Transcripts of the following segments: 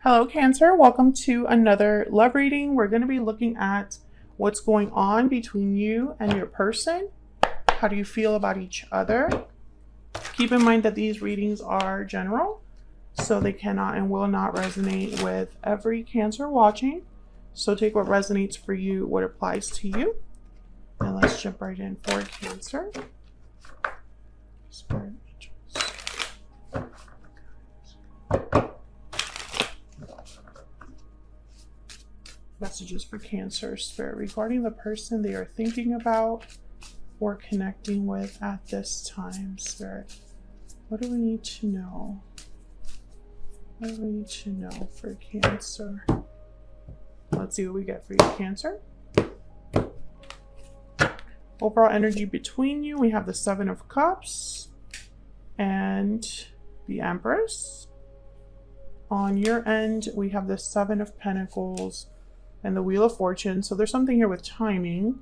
Hello, Cancer. Welcome to another love reading. We're going to be looking at what's going on between you and your person. How do you feel about each other? Keep in mind that these readings are general, so they cannot and will not resonate with every Cancer watching. So take what resonates for you, what applies to you. And let's jump right in for Cancer. Spirit. Messages for Cancer Spirit regarding the person they are thinking about or connecting with at this time. Spirit, what do we need to know? What do we need to know for Cancer? Let's see what we get for you, Cancer. Overall energy between you, we have the Seven of Cups and the Empress. On your end, we have the Seven of Pentacles and the Wheel of Fortune. So there's something here with timing.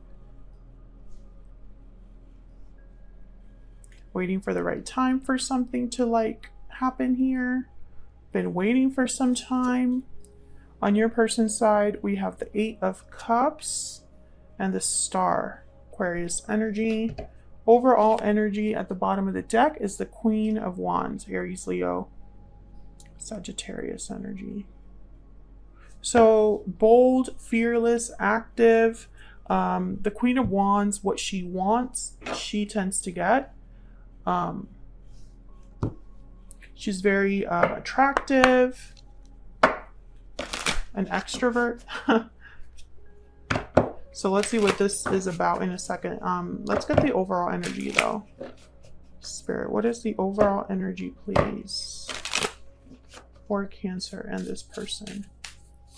Waiting for the right time for something to happen here. Been waiting for some time. On your person's side, we have the Eight of Cups and the Star. Aquarius energy. Overall energy at the bottom of the deck is the Queen of Wands. Aries, Leo, Sagittarius energy. So bold, fearless, active. The Queen of Wands, what she wants, she tends to get. She's very attractive, an extrovert. So let's see what this is about in a second. Let's get the overall energy though. Spirit, what is the overall energy, please, for Cancer and this person?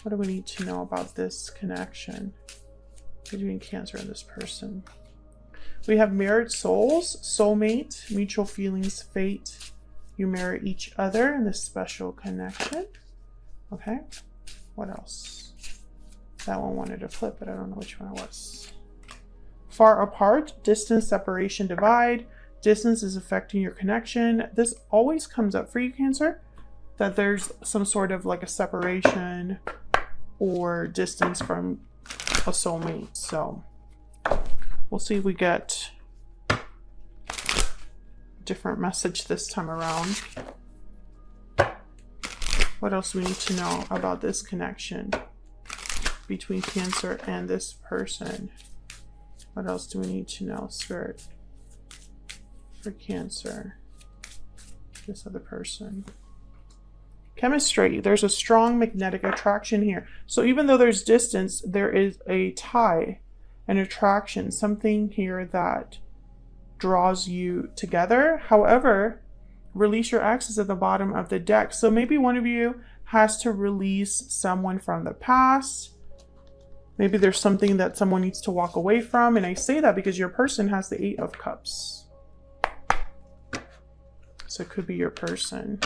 What do we need to know about this connection between Cancer and this person? We have mirrored souls, soulmate, mutual feelings, fate. You mirror each other in this special connection. Okay, what else? That one wanted to flip, but I don't know which one it was. Far apart, distance, separation, divide. Distance is affecting your connection. This always comes up for you, Cancer, that there's some sort of a separation or distance from a soulmate. So we'll see if we get a different message this time around. What else do we need to know about this connection between Cancer and this person? What else do we need to know, Spirit, for Cancer, this other person? Chemistry, there's a strong magnetic attraction here. So even though there's distance, there is a tie, an attraction, something here that draws you together. However, release your ex is at the bottom of the deck. So maybe one of you has to release someone from the past. Maybe there's something that someone needs to walk away from. And I say that because your person has the Eight of Cups. So it could be your person.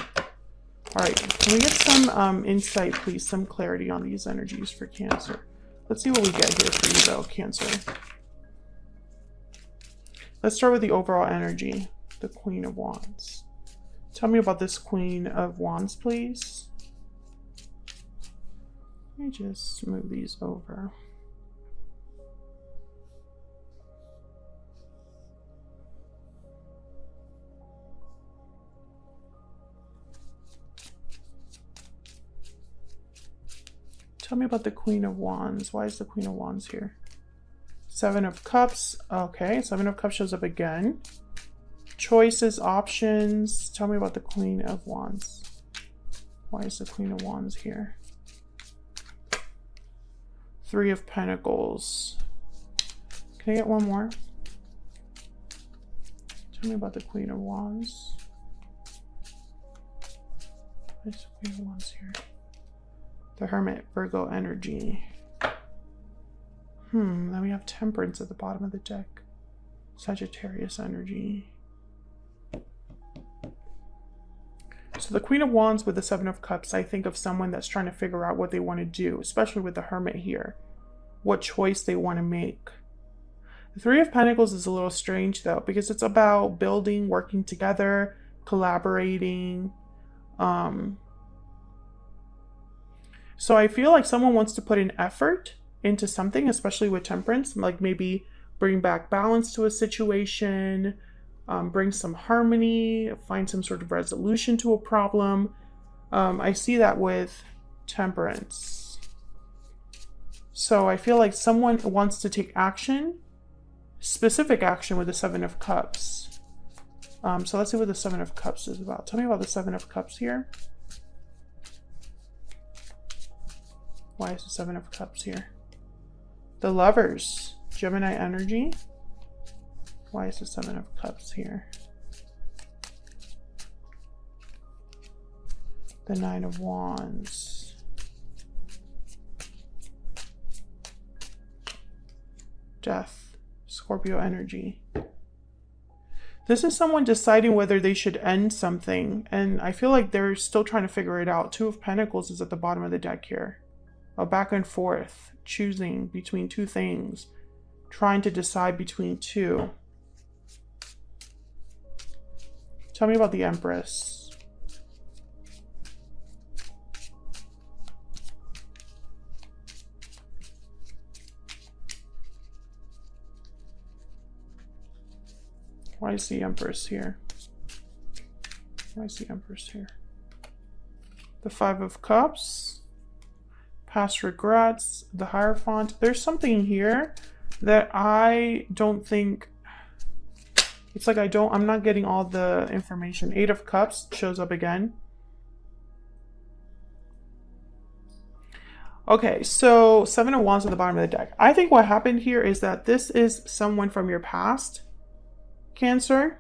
All right, can we get some insight, please, some clarity on these energies for Cancer? Let's see what we get here for you, though, Cancer. Let's start with the overall energy, the Queen of Wands. Tell me about this Queen of Wands, please. Let me just move these over. Tell me about the Queen of Wands. Why is the Queen of Wands here? Seven of Cups. Okay, Seven of Cups shows up again. Choices, options. Tell me about the Queen of Wands. Why is the Queen of Wands here? Three of Pentacles. Can I get one more? Tell me about the Queen of Wands. Why is the Queen of Wands here? The Hermit, Virgo energy. Then we have Temperance at the bottom of the deck. Sagittarius energy. So the Queen of Wands with the Seven of Cups, I think of someone that's trying to figure out what they want to do, especially with the Hermit here. What choice they want to make. The Three of Pentacles is a little strange though, because it's about building, working together, collaborating, So I feel like someone wants to put an effort into something, especially with temperance, like maybe bring back balance to a situation, bring some harmony, find some sort of resolution to a problem. I see that with temperance. So I feel like someone wants to take action, specific action with the Seven of Cups. So let's see what the Seven of Cups is about. Tell me about the Seven of Cups here. Why is the Seven of Cups here? The Lovers, Gemini energy. Why is the Seven of Cups here? The Nine of Wands. Death, Scorpio energy. This is someone deciding whether they should end something, and I feel like they're still trying to figure it out. Two of Pentacles is at the bottom of the deck here. A back and forth, choosing between two things, trying to decide between two. Tell me about the Empress. Why is the Empress here? Why is the Empress here? The Five of Cups. Past regrets, the Hierophant. There's something here that I don't think, it's like I'm not getting all the information. Eight of Cups shows up again. Okay, so Seven of Wands at the bottom of the deck. I think what happened here is that this is someone from your past, Cancer.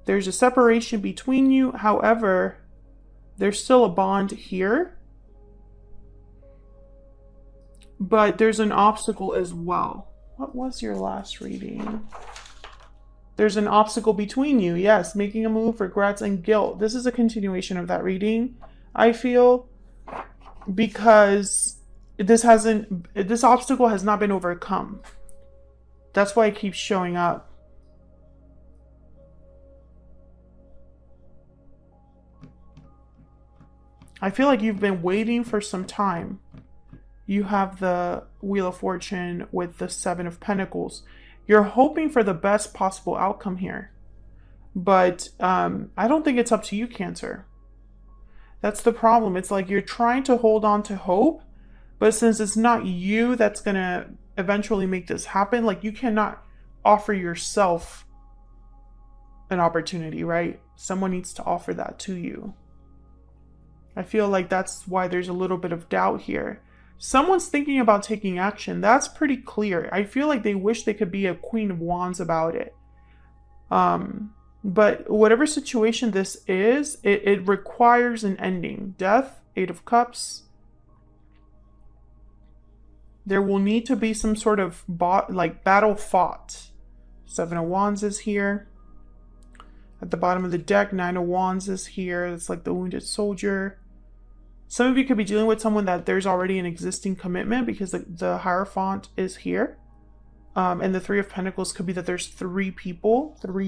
There's a separation between you. However, there's still a bond here. But there's an obstacle as well. What was your last reading? There's an obstacle between you. Yes, making a move, regrets, and guilt. This is a continuation of that reading, I feel, because this obstacle has not been overcome. That's why it keeps showing up. I feel like you've been waiting for some time. You have the Wheel of Fortune with the Seven of Pentacles. You're hoping for the best possible outcome here. But I don't think it's up to you, Cancer. That's the problem. It's like you're trying to hold on to hope, but since it's not you that's going to eventually make this happen, like you cannot offer yourself an opportunity, right? Someone needs to offer that to you. I feel like that's why there's a little bit of doubt here. Someone's thinking about taking action. That's pretty clear. I feel like they wish they could be a Queen of Wands about it. But whatever situation this is, it requires an ending. Death, Eight of Cups. There will need to be some sort of battle fought. Seven of Wands is here. At the bottom of the deck, Nine of Wands is here. It's like the wounded soldier. Some of you could be dealing with someone that there's already an existing commitment because the Hierophant is here. And the Three of Pentacles could be that there's three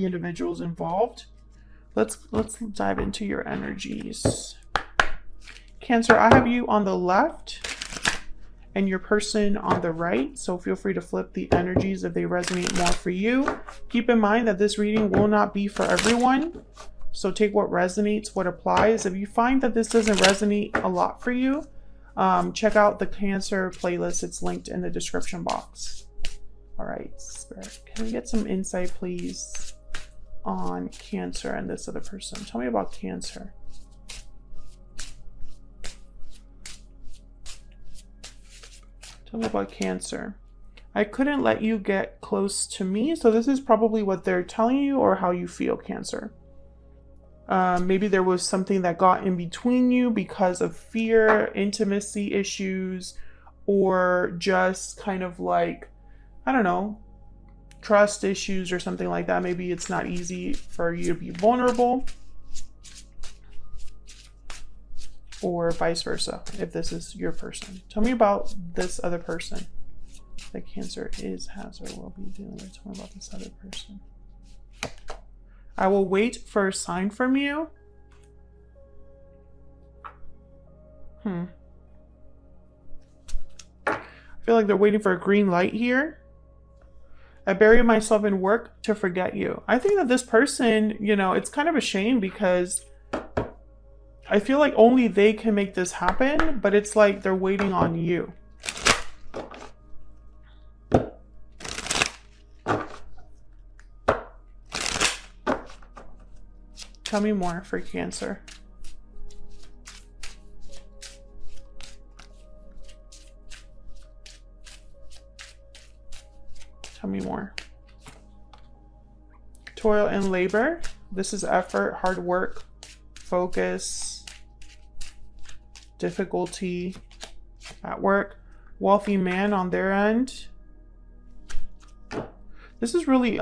individuals involved. Let's dive into your energies. Cancer, I have you on the left and your person on the right. So feel free to flip the energies if they resonate more for you. Keep in mind that this reading will not be for everyone. So take what resonates, what applies. If you find that this doesn't resonate a lot for you, check out the Cancer playlist. It's linked in the description box. All right, Spirit, can we get some insight, please, on Cancer and this other person? Tell me about Cancer. Tell me about Cancer. I couldn't let you get close to me, so this is probably what they're telling you or how you feel, Cancer. Maybe there was something that got in between you because of fear, intimacy issues, or just kind of like, I don't know, trust issues or something like that. Maybe it's not easy for you to be vulnerable, or vice versa, if this is your person. Tell me about this other person that Cancer has, or will be dealing with. Tell me about this other person. I will wait for a sign from you. I feel like they're waiting for a green light here. I bury myself in work to forget you. I think that this person, you know, it's kind of a shame because I feel like only they can make this happen, but it's like they're waiting on you. Tell me more for Cancer. Tell me more. Toil and labor. This is effort, hard work, focus, difficulty at work. Wealthy man on their end. This is really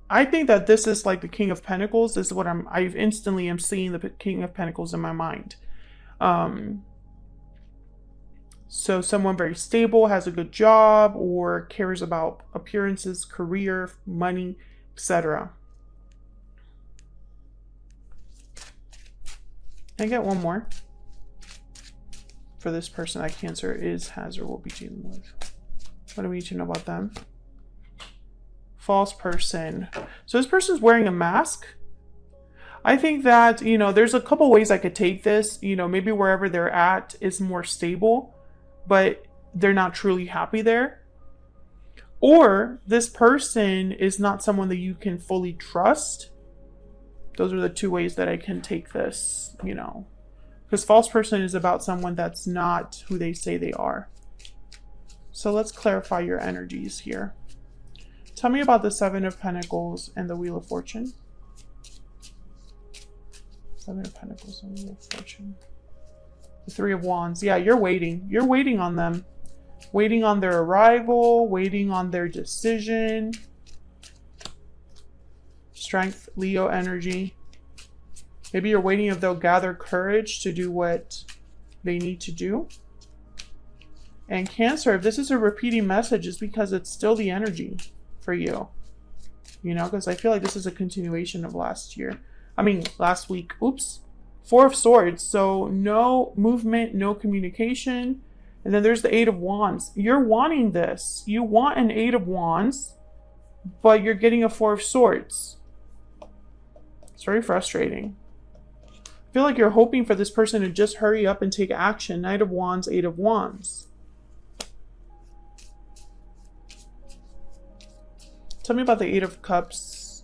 I think that this is like the King of Pentacles. This is what I instantly am seeing the King of Pentacles in my mind. So someone very stable, has a good job, or cares about appearances, career, money, etc. I get one more. For this person that Cancer is, has, or will be dealing with. What do we need to know about them? False person. So this person's wearing a mask. I think that, you know, there's a couple ways I could take this. You know, maybe wherever they're at is more stable, but they're not truly happy there. Or this person is not someone that you can fully trust. Those are the two ways that I can take this, you know. Because false person is about someone that's not who they say they are. So let's clarify your energies here. Tell me about the Seven of Pentacles and the Wheel of Fortune. Seven of Pentacles and the Wheel of Fortune. The Three of Wands. Yeah, you're waiting. You're waiting on them. Waiting on their arrival. Waiting on their decision. Strength, Leo energy. Maybe you're waiting if they'll gather courage to do what they need to do. And Cancer, if this is a repeating message, it's because it's still the energy for you. You know, because I feel like this is a continuation of last week. Oops. Four of Swords. So no movement, no communication. And then there's the Eight of Wands. You're wanting this. You want an Eight of Wands, but you're getting a Four of Swords. It's very frustrating. I feel like you're hoping for this person to just hurry up and take action. Knight of Wands, Eight of Wands. Tell me about the Eight of Cups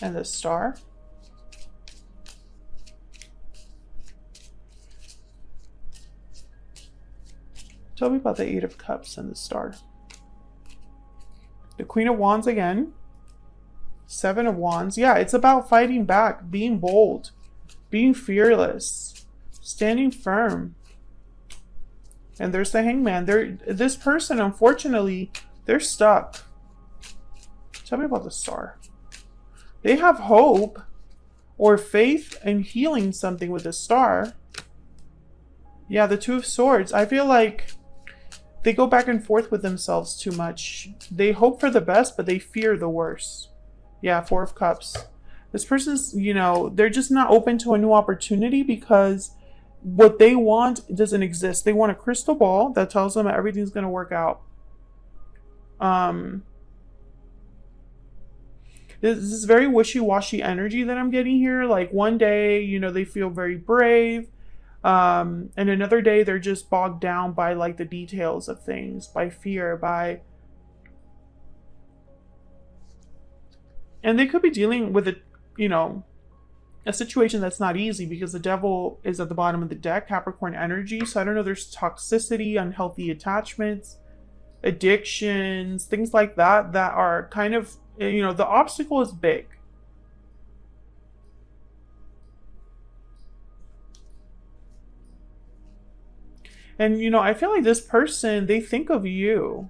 and the Star. Tell me about the Eight of Cups and the Star. The Queen of Wands again. Seven of Wands. Yeah, it's about fighting back, being bold, being fearless, standing firm. And there's the Hangman. This person, unfortunately, they're stuck. Tell me about the Star. They have hope or faith in healing something with the Star. Yeah, the Two of Swords. I feel like they go back and forth with themselves too much. They hope for the best, but they fear the worst. Yeah, Four of Cups. This person's, you know, they're just not open to a new opportunity because what they want doesn't exist. They want a crystal ball that tells them that everything's going to work out. This is very wishy-washy energy that I'm getting here. Like one day, you know, they feel very brave. And another day they're just bogged down by like the details of things, by fear, and they could be dealing with a situation that's not easy because the Devil is at the bottom of the deck, Capricorn energy. So I don't know, there's toxicity, unhealthy attachments, addictions, things like that are kind of, you know, the obstacle is big. And, you know, I feel like this person, they think of you.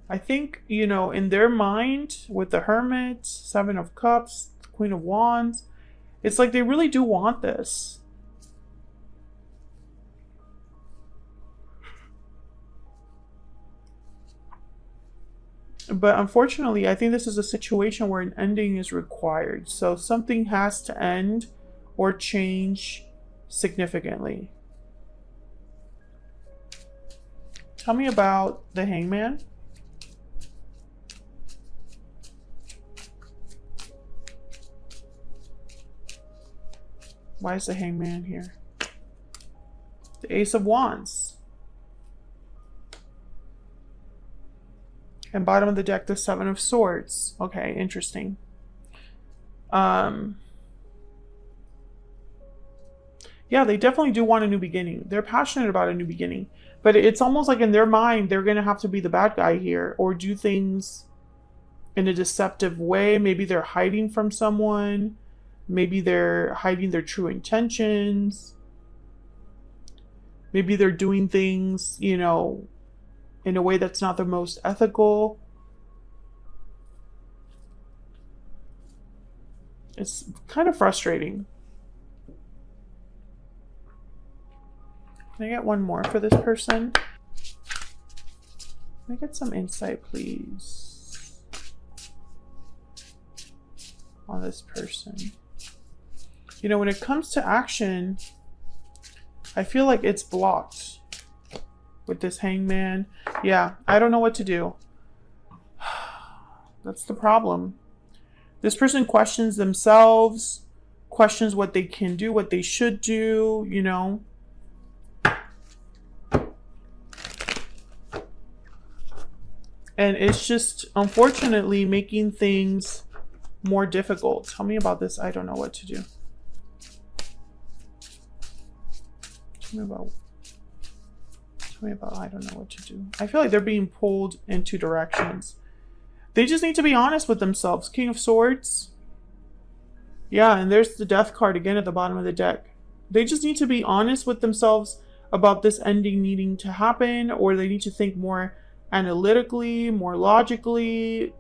I think, you know, in their mind, with the Hermit, Seven of Cups, Queen of Wands, it's like they really do want this. But unfortunately, I think this is a situation where an ending is required. So something has to end or change significantly. Tell me about the Hangman. Why is the Hangman here? The Ace of Wands. And bottom of the deck, the Seven of Swords. Okay, interesting. Yeah, they definitely do want a new beginning. They're passionate about a new beginning. But it's almost like in their mind, they're going to have to be the bad guy here or do things in a deceptive way. Maybe they're hiding from someone. Maybe they're hiding their true intentions. Maybe they're doing things, you know, in a way that's not the most ethical. It's kind of frustrating. Can I get one more for this person? Can I get some insight, please, on this person? You know, when it comes to action, I feel like it's blocked with this Hangman. Yeah, I don't know what to do. That's the problem. This person questions themselves, questions what they can do, what they should do, you know. And it's just, unfortunately, making things more difficult. Tell me about this. I don't know what to do. Tell me about I don't know what to do. I feel like they're being pulled in two directions. They just need to be honest with themselves. King of Swords. Yeah, and there's the Death card again at the bottom of the deck. They just need to be honest with themselves about this ending needing to happen, or they need to think more analytically, more logically,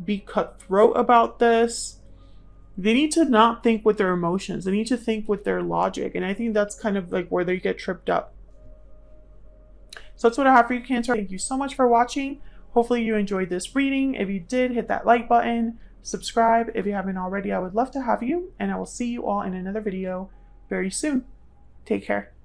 be cutthroat about this. They need to not think with their emotions. They need to think with their logic. And I think that's kind of like where they get tripped up. So that's what I have for you, Cancer. Thank you so much for watching. Hopefully you enjoyed this reading. If you did, hit that like button, subscribe if you haven't already. I would love to have you, and I will see you all in another video very soon. Take care.